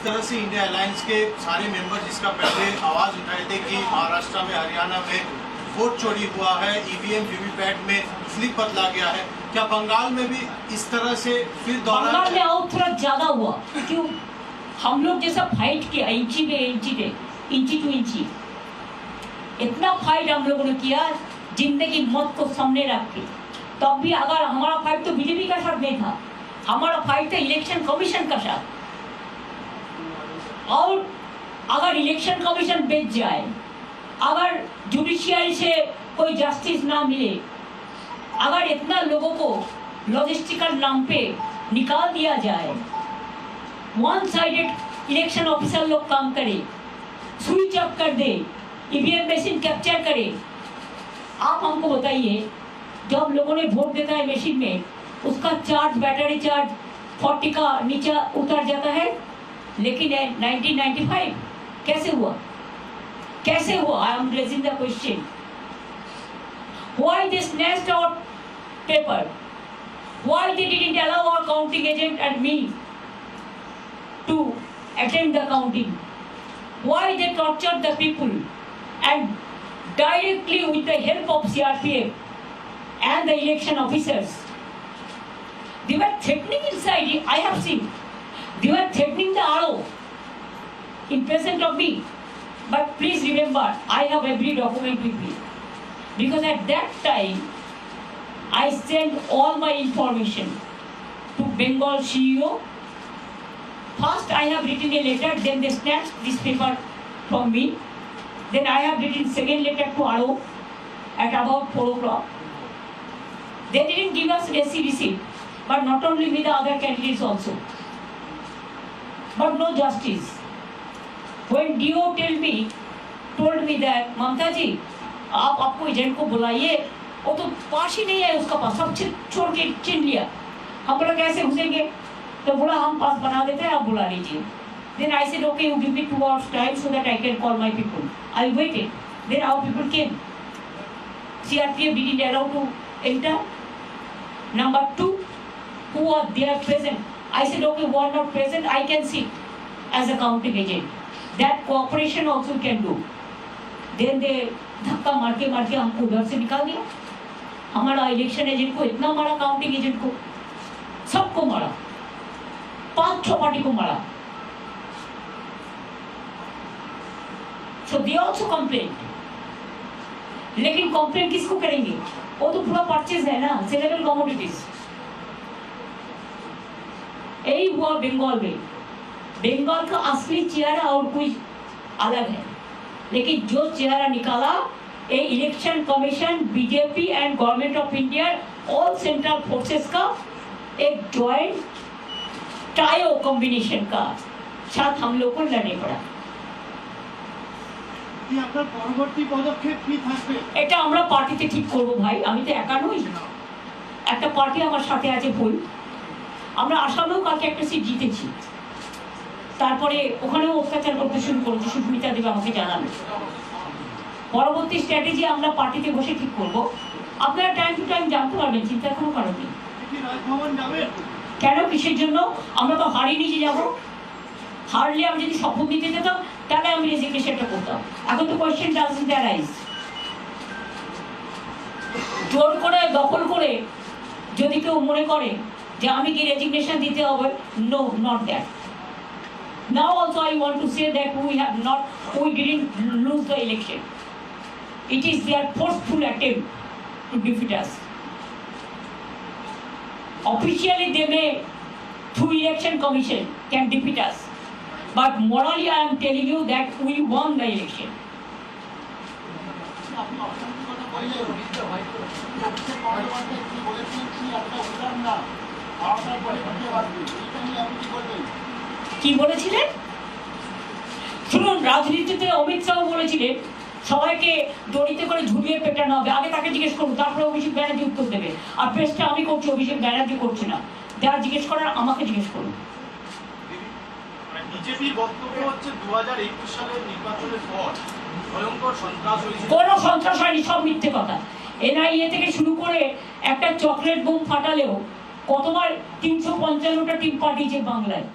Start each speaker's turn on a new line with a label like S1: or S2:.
S1: तरह से India alliance के सारे मेंबर जिसका पहले आवाज उठाए थे कि महाराष्ट्र में हरियाणा में वोट चोरी हुआ है, ईवीएम वीवीपैट में स्लिप बदला गया है, क्या बंगाल में भी इस तरह से फिर
S2: बंगाल में और थोड़ा ज्यादा हुआ? क्यों? हम लोग जैसा फाइट किया इंची टू इंची, इतना फाइट हम लोगों ने किया जिंदगी मौत को सामने रख के। तब भी अगर हमारा फाइट तो बीजेपी का साथ नहीं था, हमारा फाइट था इलेक्शन कमीशन का साथ। और अगर इलेक्शन कमीशन बेच जाए, अगर जुडिशियरी से कोई जस्टिस ना मिले, अगर इतना लोगों को लॉजिस्टिकल नाम पे निकाल दिया जाए, वन साइडेड इलेक्शन ऑफिसर लोग काम करे, स्विच ऑफ कर दे, ईवीएम मशीन कैप्चर करे। आप हमको बताइए, जब लोगों ने वोट देता है मशीन में, उसका चार्ज, बैटरी चार्ज 40 का नीचे उतर जाता है, लेकिन 1995 कैसे हुआ? कैसे हुआ? I am raising the question. Why they snatched our paper? Why they didn't allow our counting agent and me to attend the counting? Why they tortured the people and directly with the help of CRPF and the election officers? They were threatening inside. I have seen. They were threatening the RO in presence of me. But please remember, I have every document with me. Because at that time, I sent all my information to Bengal CEO. First, I have written a letter, then they snatched this paper from me. Then I have written second letter to RO at about 4 o'clock. They didn't give us SC receipt, but not only me, the other candidates also. But no justice. When DO told me that, Mamta ji, आप आपको agent को बुलाइए, वो तो पास ही नहीं है उसका पास, सब छोड़ के छीन लिया। हम बोला कैसे घुसेंगे? तो बोला हम पास बना देते हैं, आप बुला लीजिए। Then I said, okay, you give me 2 hours time so that I can call my people. I waited. Then our people came. CRPF didn't allow to enter. Number 2, who are there present? I said, okay, who are not present, I can sit as a counting agent. That cooperation also can do. Then they धक्का मार के हमको उधर से निकाल दिया। हमारा election agent को इतना मारा, काउंटिंग एजेंट को, सबको मारा, 5-6 पार्टी को मारा। So they also complained. लेकिन कंप्लेन किसको करेंगे? वो तो पूरा परचेज है ना, सेलेबल कमोडिटीज। यही हुआ बंगाल में। बंगाल का असली चेहरा और कोई अलग है, लेकिन जो चेहरा निकाला ये election commission, BJP and government of India, all central forces का एक जॉइंट टायो कॉम्बिनेशन का साथ हम लोग को लड़ने पड़ा। এটা আমরা পার্টিতে ঠিক করব ভাই, আমি তো একা নই, একটা পার্টি আমার সাথে আছে ফুল। আমরা আসামেও কালকে একটা সিট জিতেছি, তারপরে ওখানেও অত্যাচার করতে শুরু করেছে, সুস্মিতা দেব আমাকে জানালো। পরবর্তী স্ট্র্যাটেজি আমরা পার্টিতে বসে ঠিক করব। আপনারা টাইম টু টাইম জানতে পারবেন, চিন্তার কোনো কারণ নেই। কেন, কিসের জন্য? আমরা তো হারিয়ে নিয়ে যাবো। হারলে আমি যদি শপথ নিতে যেতাম তাহলে আমি রেজিগনেশনটা করতাম। এখন তো কোয়েশ্চেন ডাজন্ট অ্যারাইজ। জোর করে দখল করে যদি কেউ মনে করে যে আমি কি রেজিগনেশন দিতে হবে, no, not that. Now also I want to say that we didn't lose the election. It is their forceful attempt to defeat us. Officially they may, through election commission, can defeat us. But morally I am telling you that we won the election. কি বলেছিলেন শুনুন, রাজনীতিতে অমিত শাহ বলেছিলেন সবাইকে দড়িতে করে ঝুলিয়ে পেটানো হবে। আগে তাকে জিজ্ঞেস করুন, তারপরে অভিষেক ব্যানার্জি উত্তর দেবে। আর প্রেসটা আমি করছি, অভিষেক ব্যানার্জি করছে না। যারা জিজ্ঞেস করার আমাকে জিজ্ঞেস করুন।
S1: বিজেপির বক্তব্য হচ্ছে 2021 সালের নির্বাচনের পর ভয়ঙ্কর সন্ত্রাস হয়েছে।
S2: কোনো সন্ত্রাস হয়নি, সব মিথ্যে কথা। এনআইএ থেকে শুরু করে একটা চকলেট বোম ফাটালেও কতবার 355টা টিম পাঠিয়েছে বাংলায়।